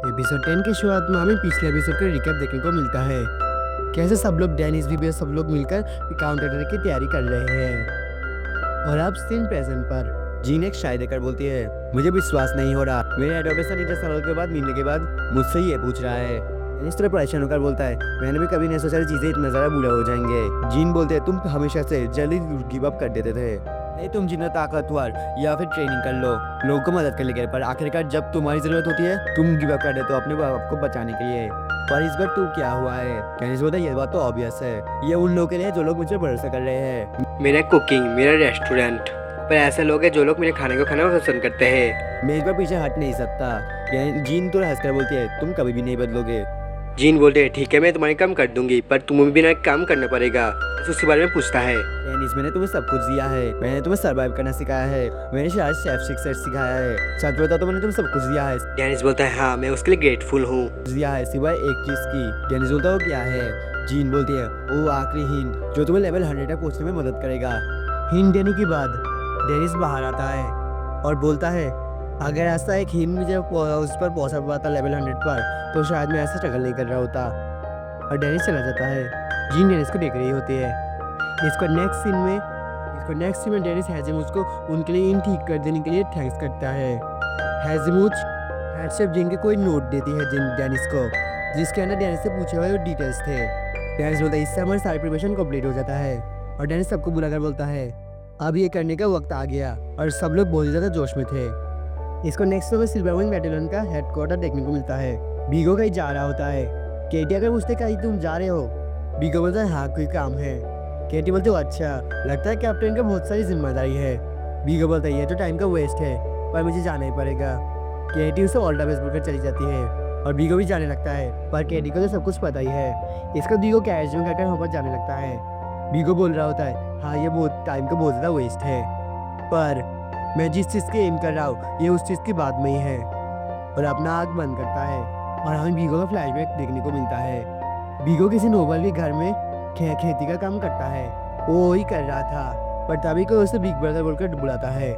Episode 10 की शुरुआत में हमें पिछले एपिसोड का रिकैप देखने को मिलता है। कैसे सब लोग डेनिस भी सब लोग मिलकर काउंटर अटैक की तैयारी कर रहे हैं। और अब सीन प्रेजेंट पर जीन एक शायद देकर बोलती है, मुझे विश्वास नहीं हो रहा, मेरे एडोप्शन इतने सालों के बाद मिलने के बाद मुझसे ये पूछ रहा है। इस तरह परेशान होकर बोलता है, मैंने भी कभी नहीं सोचा चीजें इतना ज्यादा बुरा हो जाएंगे। जीन बोलते हैं, तुम हमेशा से जल्दी गिव अप कर देते थे, नहीं तुम जितना ताकतवर या फिर ट्रेनिंग कर लो लोगों को मदद करने के लिए, पर आखिरकार जब तुम्हारी जरूरत होती है तुम गिव अप कर देते हो अपने आप को बचाने के लिए। पर इस बार तू क्या हुआ है? कैनिस बोलता है, ये बात तो ऑब्वियस है, ये उन लोगों के लिए जो लोग मुझे भरोसा कर रहे हैं। मेरा कुकिंग, मेरा रेस्टोरेंट, पर ऐसे लोग हैं जो लोग मेरे खाने को खाना पसंद करते हैं। मैं इस बार पीछे हट नहीं सकता। जीन तो हंसकर बोलती है, तुम कभी भी नहीं बदलोगे। जीन बोलते हैं, ठीक है मैं तुम्हारी कम कर दूंगी, पर तुम्हें भी ना काम करना पड़ेगा। तो उसके बारे में पूछता है, मैंने तुम्हें सब कुछ दिया है, मैंने तुम्हें सर्वाइव करना सिखाया है, मैंने शायद शेफ सिक्स सिखाया है, सच बता तो मैंने तुम्हें सब कुछ दिया है। डेनिस बोलता है, हाँ मैं उसके लिए ग्रेटफुल हूँ। दिया है सिवाय एक चीज की। डेनिस बोलता है, वो क्या है? जीन बोलती है, वो आखिरी हिंट जो तुम्हें लेवल 100 तक पहुंचने में मदद करेगा। हिंट देने के बाद डेनिस बाहर आता है और बोलता है, अगर ऐसा एक हिंट मुझे उस पर पहुंचा पाता लेवल 100 पर, तो शायद मैं ऐसा स्ट्रगल नहीं कर रहा होता। और डेनिस चला जाता है। जीन डेनिस को देख रही होती है। इसको नेक्स्ट सीन में डेनिस हैजिमुथ को उनके लिए इन ठीक कर देने के लिए थैंक्स करता है। हैजिमुथ हेड शेफ जीन के कोई नोट देती है डेनिस को, जिसके अंदर डेनिस से पूछे हुए डिटेल्स थे। डेनिस बोलता है, इससे हमारी सारी प्रिपरेशन कंप्लीट हो जाता है। और डेनिस सबको बुलाकर बोलता है, अब ये करने का वक्त आ गया। और सब लोग बहुत ज़्यादा जोश में थे। इसको नेक्स्ट में सिल्वर विंग बैटलियन का हेडक्वार्टर देखने को मिलता है। बीगो कहीं जा रहा होता है। केटी अगर पूछते कहीं तुम जा रहे हो, बीगो बोलता है, हाँ कोई काम है। केटी बोलते हो, अच्छा लगता है कैप्टन का बहुत सारी जिम्मेदारी है। बीगो बोलता है, ये तो टाइम का वेस्ट है, पर मुझे जाना ही पड़ेगा। केटी उसे ऑल द बेस्ट बोलकर चली जाती है और बीगो भी जाने लगता है, पर केटी को तो सब कुछ पता ही है। इसका बीगो कैश में करकर वहाँ पर जाने लगता है। बीगो बोल रहा होता है, हाँ ये बहुत टाइम का बहुत ज़्यादा वेस्ट है, पर मैं जिस चीज़ की एम कर रहा हूँ ये उस चीज़ की बात में ही है। और अपना आग बंद करता है और हमें बीगो का फ्लैशबैक देखने को मिलता है। बीगो किसी नोबल के घर में खेती का काम करता है, वो ही कर रहा था, पर तभी कोई उसे बिग ब्रदर बोलकर बुलाता है।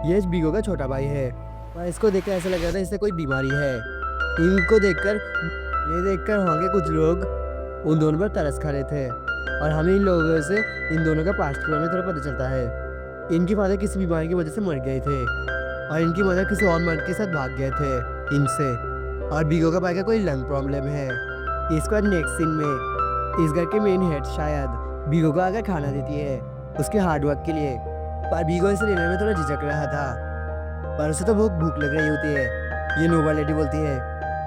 ये बीगो का छोटा भाई है, और इसको देखकर ऐसा लग रहा था इससे कोई बीमारी है। इनको देखकर वहाँ के कुछ लोग उन दोनों पर तरस खा रहे थे, और हमें इन लोगों से इन दोनों का पास्ट के बारे में थोड़ा पता चलता है। इनके फादर किसी बीमारी की वजह से मर गए थे, और इनकी मदर किसी और मर्द के साथ भाग गए थे इनसे। और बीगो का भाई का कोई लंग प्रॉब्लम है। इसके बाद नेक्स्ट सीन में इस घर के मेन हेड शायद बीगो को आकर खाना देती है उसके हार्डवर्क के लिए, पर बीगो इसे लेने में थोड़ा झिझक रहा था, पर उसे तो बहुत भूख लग रही होती है। ये नोबल लेडी बोलती है,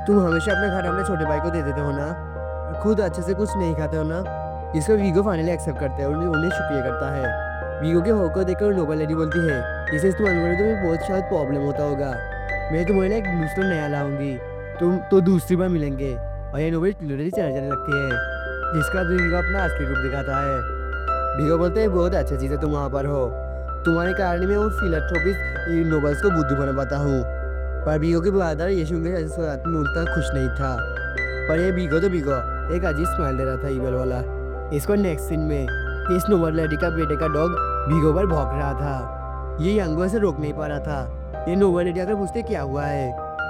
तुम हमेशा अपने खाना अपने छोटे भाई को दे देते हो ना, खुद अच्छे से कुछ नहीं खाते हो ना। इसको बीगो फाइनली एक्सेप्ट करते हैं और उन्हें शुक्रिया करता है। बीगो के होकर देखकर नोबल लेडी बोलती है, इसे इस्तेमाल करने में तुम्हें बहुत शायद प्रॉब्लम होता होगा, मैं तुम्हारे लिए एक दूसरा नया लाऊंगी, तुम तो दूसरी बार मिलेंगे। और ये नोबल लेडी चला जाने लगती है, जिसका बीगो अपना असली रूप दिखाता है। बीगो बोलते हैं, बहुत अच्छी चीज़ है तुम वहाँ पर हो, तुम्हारे कारण मैं वो फिलंथ्रोपिस्ट नोबल्स को बुद्धि बना पाता हूँ। पर बीगो के ब्रदर यीशु के में उतना खुश नहीं था, पर ये बीगो एक अजीब स्माइल दे रहा था ईवल वाला। इसको नेक्स्ट सीन में इस नोबल लेडी का बेटे का डॉग बीगो पर भौंक रहा था। ये यंग बॉय से रोक नहीं पा रहा था। ये नोबल लेडी आकर पूछते क्या हुआ है,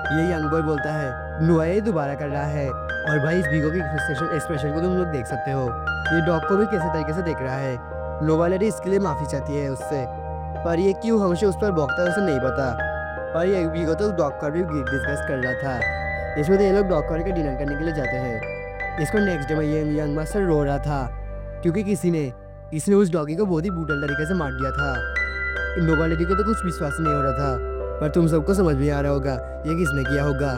ये यंग बॉय बोलता है, नोआ ये दोबारा कर रहा है। और भाई इस बीगो की एक्सप्रेशन को तुम लोग देख सकते हो, ये डॉग को भी कैसे तरीके से देख रहा है। नोबल लेडी इसके लिए माफ़ी चाहती है उससे, पर ये क्यों हमेशा उस पर भौंकता है उसे नहीं पता। पर ये बीगो तो डॉग का भी डिस्कस कर रहा था। इसमें तो ये लोग डॉग के डिनर करने के लिए जाते हैं। इसको नेक्स्ट डे में ये यंग मास्टर रो रहा था, क्योंकि किसी ने उस डॉगी को बहुत ही ब्रूटल तरीके से मार दिया था। नोबल लेडी को तो कुछ विश्वास नहीं हो रहा था, पर तुम सबको समझ में आ रहा होगा ये किसने किया होगा।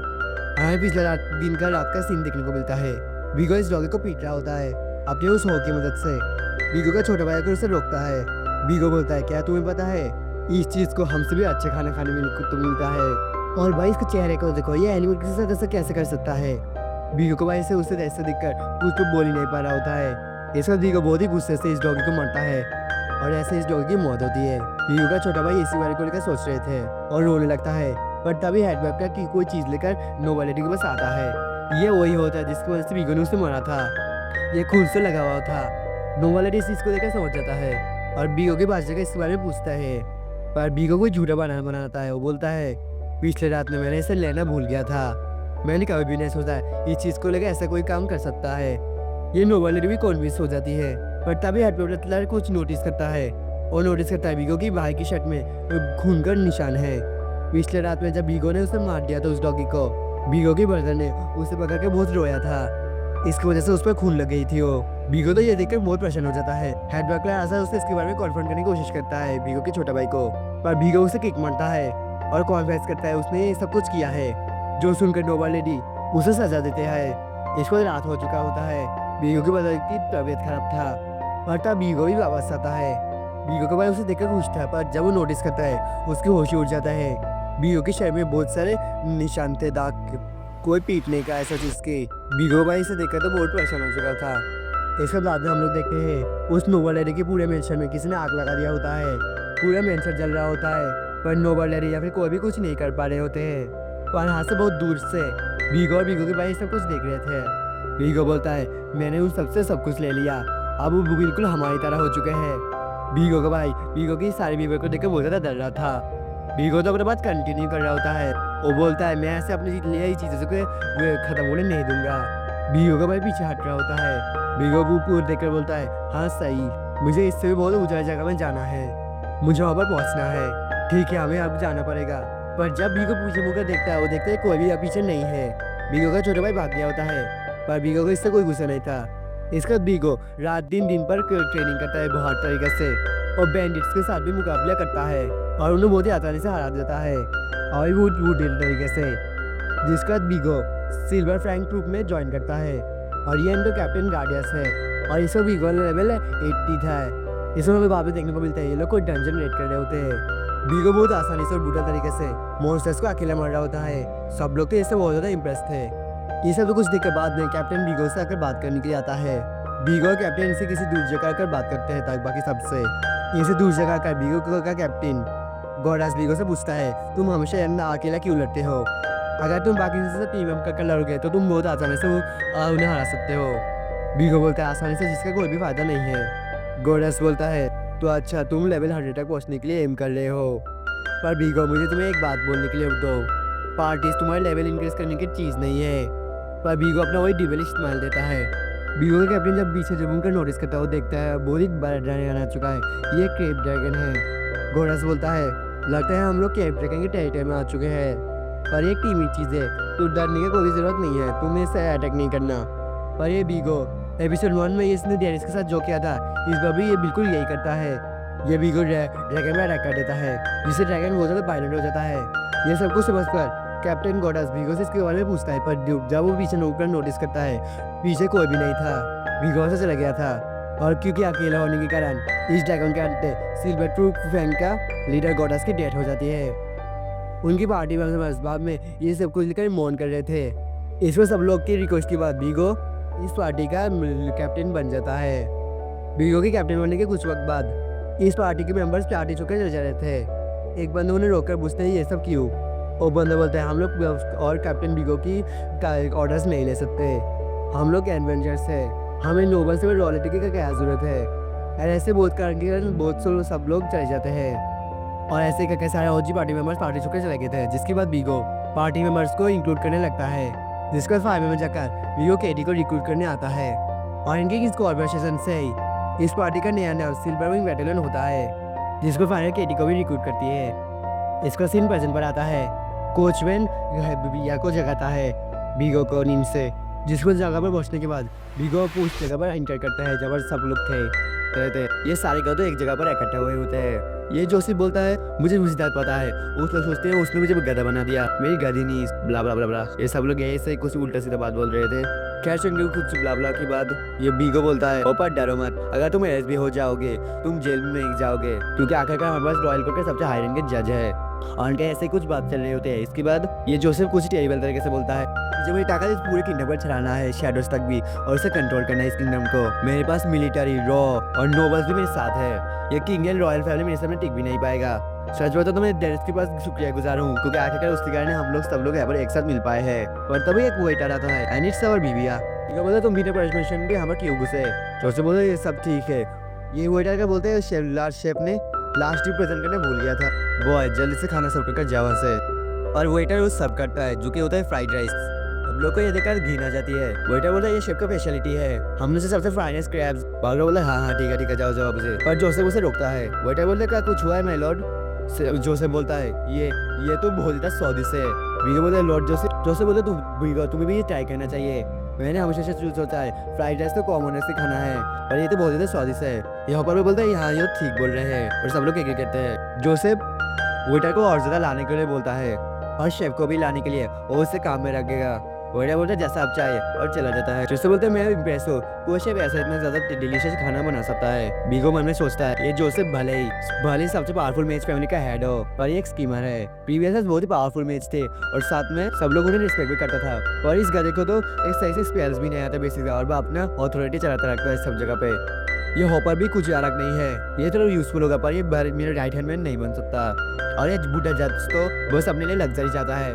हमें पिछले दिन का रात का सीन देखने को मिलता है। बीगो इस डॉगी को पीट रहा होता है अपने उस हो की मदद से। बीगो का छोटा भाई आकर उसे रोकता है। बीगो बोलता है, क्या तुम्हें पता है इस चीज़ को हमसे भी अच्छे खाना खाने में तो मिलता है। और भाई इसके चेहरे को देखो, ये एनिमल के साथ ऐसा कैसे कर सकता है। बीगो को भाई से उसे ऐसे दिखकर कुछ तो बोल ही नहीं पा रहा होता है। इसका बीगो बहुत ही गुस्से से इस डॉगी को मारता है, और ऐसे इस डॉगी की मौत होती है। बीगो का छोटा भाई इसी बारे को लेकर सोच रहे थे और रोने लगता है, पर तभी हेडवेब का की कोई चीज़ लेकर नोबल लेडी के पास आता है। ये वही होता है जिसकी वजह से बीगो ने उसे मारा था। ये खून से लगा हुआ था। नोबल लेडी इस चीज़ को देखकर समझ जाता है और बीगो के बादशाह का इस बारे में पूछता है, पर बीगो को झूठा बनाता है। वो बोलता है, पिछले रात में मैंने इसे लेना भूल गया था, मैंने कभी भी नहीं सोचा इस चीज़ को लेकर ऐसा कोई काम कर सकता है। ये नोबल लेडी भी कॉन्विंस हो जाती है, पर तभी हेड बटलर कुछ नोटिस करता है और नोटिस करता है बीगो की भाई की शर्ट में खून का निशान है। पिछले रात में जब बीगो ने उसे मार दिया था उस डॉगी को, बीगो की ब्रदर ने उसे पकड़ के बहुत रोया था, इसकी वजह से उस पर खून लग गई थी वो। बीगो तो ये देखकर बहुत परेशान हो जाता है। हेड बटलर आशा उसे इसके बारे में कॉन्फ्रंट करने की कोशिश करता है बीगो के छोटे भाई को, पर बीगो उसे किक मारता है और कॉन्फेस करता है उसने ये सब कुछ किया है। जो सुनकर नोबल लेडी उसे सजा देते हैं। इसको रात हो चुका होता है। बीगो की ब्रदर की तबीयत खराब था, पर तब बीगो भी वापस आता है। बीगो के भाई उसे देखकर खुश था, पर जब वो नोटिस करता है उसकी होश ही उड़ जाता है। बीगो के शरीर में बहुत सारे निशान थे, दाग, कोई पीटने का ऐसा चीज़ के। बीगो भाई इसे देखकर तो बहुत परेशान हो चुका था। इसके बाद में हम लोग देखते हैं उस नोबल लेडी के पूरे मेंशन में किसी ने आग लगा दिया होता है। पूरा मेंशन जल रहा होता है, पर नोबल लेडी या फिर कोई भी कुछ नहीं कर पा रहे होते हैं। पर यहाँ से बहुत दूर से बीगो और बीगो के भाई सब कुछ देख रहे थे। बीगो बोलता है मैंने उन सबसे सब कुछ ले लिया, अब वो बिल्कुल हमारी तरह हो चुके हैं। बीगो का भाई बीगो की सारी बीवी को देखकर बहुत ज़्यादा डर रहा था। बीगो तो अपने बात कंटिन्यू कर रहा होता है। वो बोलता है मैं ऐसे अपनी लिए चीज़ों को खत्म होने नहीं दूंगा। बीगो का भाई पीछे हट रहा होता है। बीगो को पूर देखकर बोलता है हाँ सही, मुझे इससे भी बहुत ऊंचाई जगह में जाना है, मुझे वहाँ पर पहुँचना है। ठीक है हमें अब जाना पड़ेगा। पर जब बीगो पीछे मुड़कर देखता है वो देखता है कोई भी अब पीछे नहीं है। बीगो का छोटा भाई भाग गया होता है, पर बीगो को इससे कोई गुस्सा नहीं था। इसका बीगो रात दिन पर ट्रेनिंग करता है बहुत तरीके से और बैंडिट्स के साथ भी मुकाबला करता है और उन्हें बहुत ही आसानी से हरा देता है और वो तरीके से। जिसके बाद बीगो सिल्वर फ्रैंक ट्रूप में ज्वाइन करता है और ये इनका कैप्टन गार्डियस है और इसका बीगो लेवल 80 था। इसमें हमें वहाँ पे देखने को मिलता है ये लोग कोई डंजन रेड कर रहे होते हैं। बीगो बहुत आसानी से और ब्रूटल तरीके से मॉन्स्टर्स को अकेला मार रहा होता है। सब लोग तो इससे बहुत ज़्यादा इम्प्रेस थे। ये सब कुछ देख के बाद में कैप्टन बीगो से आकर बात करने के लिए आता है। बीगो और कैप्टन इसे किसी दूर जगह आकर बात करते हैं ताकि बाकी सबसे। इसे दूर जगह आकर बीगो का कैप्टन गॉडास बीगो से पूछता है तुम हमेशा अकेला क्यों लड़ते हो? अगर तुम बाकी से टीम अप करके लड़ोगे तो तुम बहुत आसानी से उन्हें हरा सकते हो। बीगो बोलता है आसानी से जिसका कोई भी फायदा नहीं है। गॉडास बोलता है तो अच्छा तुम लेवल 100 तक पहुँचने के लिए एम कर रहे हो। पर बीगो मुझे तुम्हें एक बात बोलने के लिए दो, पार्टीज तुम्हारे लेवल इंक्रीज करने की चीज़ नहीं है। पर बीगो अपना वही डिबल इस्तेमाल देता है। बीगो का कैप्टन जब पीछे जब उनका नोटिस करता है वो देखता है बहुत ही बड़ा ड्रैगन आ चुका है, ये क्रेप ड्रैगन है। गॉडास बोलता है लगता है हम लोग क्रेप ड्रैगन के टेरिटरी में आ चुके हैं, पर ये टीमी चीज़ है तो डरने की कोई ज़रूरत नहीं है, तुम्हें इससे अटैक नहीं करना। पर ये बीगो एपिसोड 1 में इसने डेनिस के साथ जो किया था इस बार भी ये बिल्कुल यही करता है। ये बीगो ड्रैगन में अटैक कर देता है जिससे ड्रैगन बहुत ज़्यादा वायलेंट हो जाता है। ये सब कुछ समझकर कैप्टन गॉडास बीगो से इसके बारे में पूछता है, पर जब वो पीछे ऊपर नोटिस करता है पीछे कोई भी नहीं था, बीगो से चला गया था। और क्योंकि अकेला होने के कारण इस ड्रैगन के अंत सिल्वर ट्रूप फैन का लीडर गॉडास की डेथ हो जाती है। उनकी पार्टी में ये सब कुछ लेकर मौन कर रहे थे। इसमें सब लोग की रिक्वेस्ट के बाद बीगो इस पार्टी का कैप्टन बन जाता है। बीगो के कैप्टन बनने के कुछ वक्त बाद इस पार्टी के मेंबर्स पार्टी छोड़कर चले जा रहे थे। एक बंदे उन्हें रोककर पूछते हैं ये सब क्यों? वो बंदा बोलते हैं हम लोग और कैप्टन बीगो की ऑर्डर्स नहीं ले सकते, हम लोग एडवेंचर्स है, हमें नोबल से रॉयल्टी की क्या ज़रूरत है। और ऐसे बहुत कारण बहुत से सब लोग चले जाते हैं और ऐसे करके सारे OG पार्टी मेंबर्स पार्टी छोड़कर चले गए थे। जिसके बाद बीगो पार्टी मेंबर्स को इंक्लूड करने लगता है। जिसके बाद 5 में जाकर बीगो केडी को रिक्रूट करने आता है और इनके किस कॉर्पोरेशन से इस पार्टी का नया नाम सिल्वर विंग बैटलियन होता है, जिसको फाइनल केडी को भी रिक्रूट करती है। इसका सीन प्रेजेंट पर आता है। कोचमैन बिया को जगाता है बीगो को नींद से, जिसको जगह पर पहुंचने के बाद बीगो उस जगह पर एंटर करता है जहाँ पर सब लोग थे। ये सारे का तो एक जगह पर इकट्ठा हुए होते हैं। ये जोसेफ बोलता है मुझे मुझे पता है, उस लोग सोचते हैं उसने मुझे गधा बना दिया, मेरी गधी नहीं, ब्ला ब्ला ब्ला ब्ला। ये सब लोग ऐसे कुछ उल्टा सीधा बात बोल रहे थे। खैर चंगे कुछ ब्ला ब्ला के बाद ये बीगो बोलता है पर डरो मत, अगर तुम एसबी हो जाओगे तुम जेल में जाओगे, क्योंकि आखिरकार हमारे पास रॉयल कोर्ट के सबसे हाई रैंक के जज है। और उनके ऐसे कुछ बात चल रहे होते हैं। इसके बाद ये जोसेफ कुछ टेरिबल तरीके से बोलता है जब मुझे ताकत इस पूरे किंगडम पर चलाना है शैडोज तक भी और उसे कंट्रोल करना है इस किंगडम को, मेरे पास मिलिट्री रॉ और नोबल्स भी मेरे साथ है। ये किंग एंड रॉयल फैमिली मेरे सामने टिक भी नहीं पाएगा। सच बताओ तो मैं डेनिस के पास शुक्रिया गुजार हूँ, क्योंकि आखिरकार उसके कारण हम लोग सब लोग यहाँ पर एक साथ मिल पाए हैं। पर तभी एक वेटर आता है एंड इट्स आवर बीविया। ये बोलता तुम बिना परमिशन के हमें क्यों घुसे? जोसेफ बोलता ये सब ठीक है। ये वेटर का बोलते हैं लार्ज शेफ ने लास्ट ट्रिप प्रेजेंट करने भूल गया था, बॉय जल्दी से खाना सर्व कर जावा से। और वेटर उस सर्व करता है जो कि होता है फ्राइड राइस। लोग को ये देखकर घिन आ जाती है। वेटर बोलता है ये शेफ का स्पेशलिटी है, हमने से सबसे फाइनेस्ट क्रैब्स। बार्गर बोलता है हाँ ठीक है जाओ जाओ वापस। पर जोसेफ उसे रोकता है। वेटर बोलता है क्या कुछ हुआ है माय लॉर्ड? जोसेफ बोलता है ये तो बहुत ज़्यादा स्वादिष्ट है। वीगो बोलता है लॉर्ड जोसेफ। जोसेफ बोलता है तुम्हें भी ये ट्राई करना चाहिए। मैंने हमेशा से सोचा है फ्राइड राइस तो कॉमन से खाना है, पर ये तो बहुत ज़्यादा स्वादिष्ट है। यहाँ पर बोलता है हाँ ये ठीक बोल रहे हैं, और सब लोग एग्री करते हैं। जोसेफ वेटर को और ज़्यादा लाने के लिए बोलता है और शेफ को भी लाने के लिए, वो उससे काम में रखेगा। वेटर बोलता है जैसा आप चाहे, और चला जाता है। जोसेफ बोलते हैं मैं इम्प्रेस हूँ, कोई शेफ ऐसा इतना ज़्यादा डिलीशियस खाना बना सकता है। बीगो मन में सोचता है ये जोसेफ भले ही सबसे पावरफुल मेज फैमिली का हेड हो, पर ये एक स्कीमर है। प्रीवियस बहुत ही पावरफुल मेज थे और साथ में सब लोग उन्हें रिस्पेक्ट भी करता था, पर इस गधे को तो एक सही से स्पेल्स भी नहीं आता बेसिकली, और वह अपना अथॉरिटी चलाता रखता है सब जगह पे। ये हॉपर भी कुछ अलग नहीं है, ये तो यूजफुल होगा, पर ये मेरे राइट हैंड मैन नहीं बन सकता। और ये बूढ़ा जज तो बस अपने लिए लग्जरी चाहता है।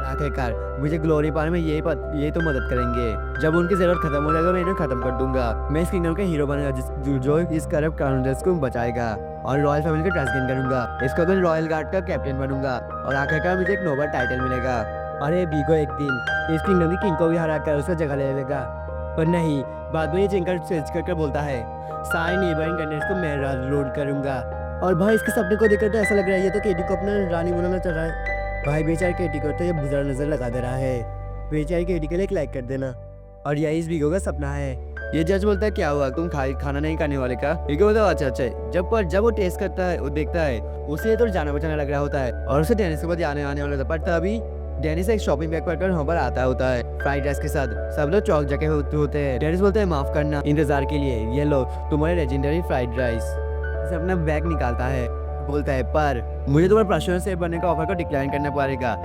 आखिरकार मुझे ग्लोरी पाने में ये तो मदद करेंगे। जब उनकी जरूरत खत्म हो जाएगा मैं इन्हें खत्म कर दूंगा। मैं इस किंगडम के हीरो बनूंगा जो इस करप्ट काउंटर्स को बचाएगा, और रॉयल फैमिली को ट्रस्ट गेन करूंगा। इसके बाद रॉयल गार्ड का कैप्टन बनूंगा, और आखिरकार मुझे एक नोबल टाइटल मिलेगा। अरे बीगो एक दिन इस किंगडम की किंग को भी हरा कर उसका जगह ले लेगा, पर नहीं, बाद में ये चिंकर स्विच करके बोलता है सारे नेबरिंग कंट्रीज को मैं रूल करूंगा। और भाई इसके सपने को देखकर तो ऐसा लग रहा है ये तो केटी को अपना रानी बनाना चाह रहा है। भाई बेचारे केटी को तो ये बुरा नजर लगा दे रहा है। बेचारे केटी के लिए एक लाइक कर देना। और यही इस बीगो का सपना है। ये जज बोलता है क्या हुआ, तुम खाना नहीं खाने वाले का? बीगो बोलता है अच्छा। जब वो टेस्ट करता है, वो देखता है, उसे तो जाना बचाना लग रहा होता है, और उसे डेनिस के बाद आने वाला था। पर तभी डेनिस एक शॉपिंग बैग पकड़कर वहाँ पर आता होता है फ्राइड राइस के साथ। सब लोग चौक जाके होते हैं। डेनिस बोलता है माफ करना इंतजार के लिए, ये लो तुम्हारे लेजेंडरी फ्राइड राइस। इसे अपना बैग निकालता है, बोलता है पर मुझे तुम्हारे पर्सनल शेफ बनने का ऑफर को डिक्लाइन करना पड़ेगा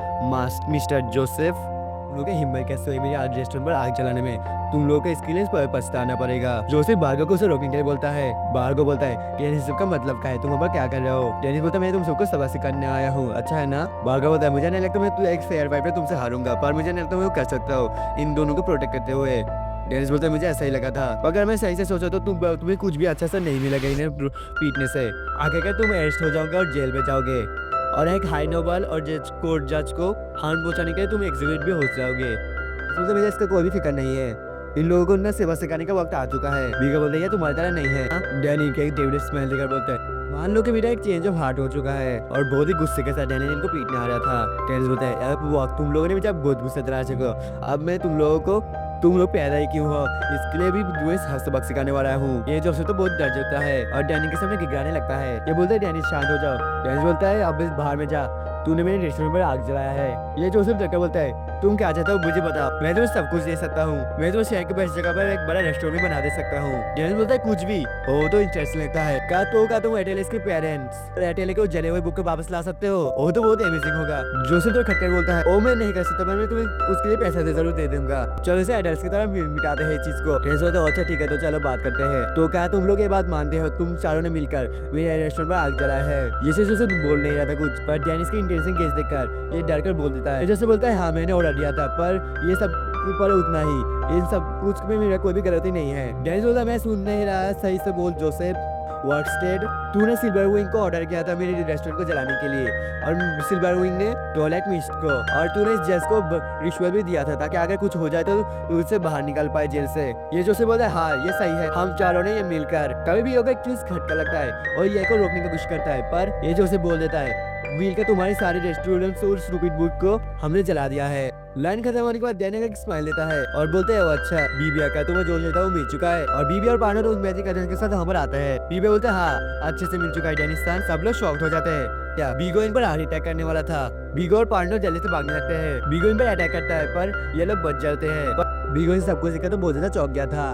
मिस्टर जोसेफ। तुम लोग की हिम्मत कैसे हुई मेरी आज रेस्टोरेंट पर आग जलाने में? तुम लोग को इसके लिए पछताना पड़ेगा। जोसेफ बार्गो को उसे रोकने के लिए बोलता है। बार्गो बोलता है डेनिस का मतलब क्या है, तुम अब क्या कर रहे हो? डेनिस बोलता है मैं तुम सबको सबक सिखाने आया हूँ, अच्छा है ना? बार्गो बोलता है मुझे नहीं लगता मैं एक फेयर फाइट में तुमसे हारूंगा, पर मुझे नहीं लगता मैं कर सकता हूँ इन दोनों को प्रोटेक्ट करते हुए। डेनिस बोलता है मुझे ऐसा ही लगा था, अगर मैं सही से सोचा तो तुम्हें कुछ भी अच्छा सा नहीं मिलेगा इन्हें पीटने से। आखिरकार तुम अरेस्ट हो जाओगे और जेल में जाओगे, और एक हाई नोबल और कोर्ट जज को हार्म पहुंचाने के लिए तुम एग्जीक्यूट भी हो जाओगे। तो मुझे इसका कोई भी फिक्र नहीं है, इन लोगों को ना सेवा सिखाने का वक्त आ चुका है। बीगो बोलता है तुम्हारी तरह नहीं है। डैनी के डेविड स्माइल देकर बोलता है मान लो कि बेटा एक चेंज ऑफ हार्ट हो चुका है, और बहुत ही गुस्से के साथ डैनी इनको पीटने आ रहा था। डेनिस बोलता है अब तुम लोगों ने मुझे बहुत गुस्से दिला चुके हो, अब मैं तुम लोग पैदा ही क्यों हो इसके लिए भी सबक सिखाने वाला हूँ। ये जोसेफ तो बहुत डर जाता है और डैनी के सामने गिड़गिड़ाने लगता है। ये बोलता है डेनिस शांत हो जाओ। डेनिस बोलता है अब बाहर में जा, तूने मेरे रेस्टोरेंट पर आग जलाया है। ये जोसेफ डरकर बोलता है तुम क्या चाहते हो मुझे बताओ, मैं तुम्हें सब कुछ दे सकता हूँ, मैं तुम्हें शहर के बेस्ट जगह पर एक बड़ा रेस्टोरेंट बना दे सकता हूँ। डेनिस बोलता है कुछ भी वो तो इंटरेस्टिंग लगता है। क्या तुम एटेलिस के पेरेंट्स एटेले को जले हुए बुक को वापस ला सकते हो? वो तो बहुत अमेजिंग होगा। जोसेफ तो खटकर बोलता है ओ मैं नहीं कर सकता, मैं तुम्हें उसके लिए पैसा जरूर दे दूंगा। चलो इसे एडल्ट्स की तरह मिटाते हैं इस चीज को। डेनिस बोलता है अच्छा ठीक है तो चलो बात करते हैं। तो क्या तुम लोग ये बात मानते हो तुम चारों ने मिलकर मेरे रेस्टोरेंट पर आग जलाया है? ये जोसेफ बोल नहीं रहा था कुछ, पर डेनिस की इंटेंशन केस देखकर ये डर कर बोल देता है। जैसे बोलता है हाँ मैंने ऑर्डर दिया था, पर ये सब पर उतना ही, इन सब कुछ में मेरा कोई भी गलती नहीं है। डेनिस बोलता मैं सुन नहीं रहा, सही से बोल जोसेफ। वर्कस्टेड तूने सिल्वर विंग को ऑर्डर किया था मेरे रेस्टोरेंट को जलाने के लिए, और सिल्वर विंग ने डोलेट मिस्ट को, और तूने इस जज को रिश्वत भी दिया था ताकि अगर कुछ हो जाए तो तू उससे बाहर निकल पाए जेल से। ये जोसेफ बोलता है हाँ ये सही है, हम चारों ने ये मिलकर कभी भी होगा एक चीज खटका लगता है और ये को रोकने की कोशिश करता है, पर ये जोसेफ बोल देता है व्हील का तुम्हारी सारे रेस्टोरेंट्स और स्टूपिड बुक को हमने जला दिया है। लाइन खत्म होने के बाद डैनी का एक स्माइल देता है और बोलते हैं अच्छा बीबिया का तुम्हें जो लेता वो मिल चुका है, और बीबी और पार्टनर उस मैजिक एजेंट के साथ वहाँ पर आता है। बीबिया बोलते हैं हाँ अच्छे से मिल चुका है डेनिस्तान। सब लोग शॉक्ड हो जाते हैं, क्या बीगो इन पर हार्ट अटैक करने वाला था। बीगो और पार्टनर जल्दी से भागने लगते हैं। बीगो इन पर अटैक करता है पर ये लोग बच जाते हैं। बीगो इन सब कुछ देखा तो बहुत ज्यादा चौंक गया था।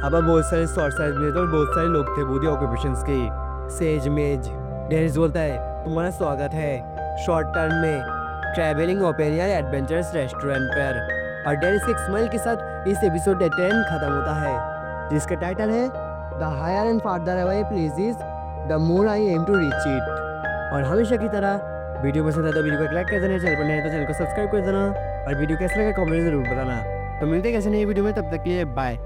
अब बहुत सारे सॉर्सर्स में तो बहुत सारे लोग थे बूढ़ी ऑक्यूपेशंस की। सेज मेज डेनिस बोलता है तुम्हारा स्वागत है शॉर्ट टर्म में ट्रैवलिंग ओपेरिया एडवेंचरस रेस्टोरेंट पर। और डेनिस के स्माइल के साथ इस एपिसोड 10 खत्म होता है, जिसका टाइटल है the higher and farther away places the more I am to reach it. और हमेशा की तरह वीडियो पसंद है तो वीडियो को लाइक कर देना, चैनल पर नए तो चैनल को सब्सक्राइब कर देना, और वीडियो कैसा लगा कमेंट में जरूर बताना। तो मिलते हैं कैसे नई वीडियो में, तब तक के लिए बाय।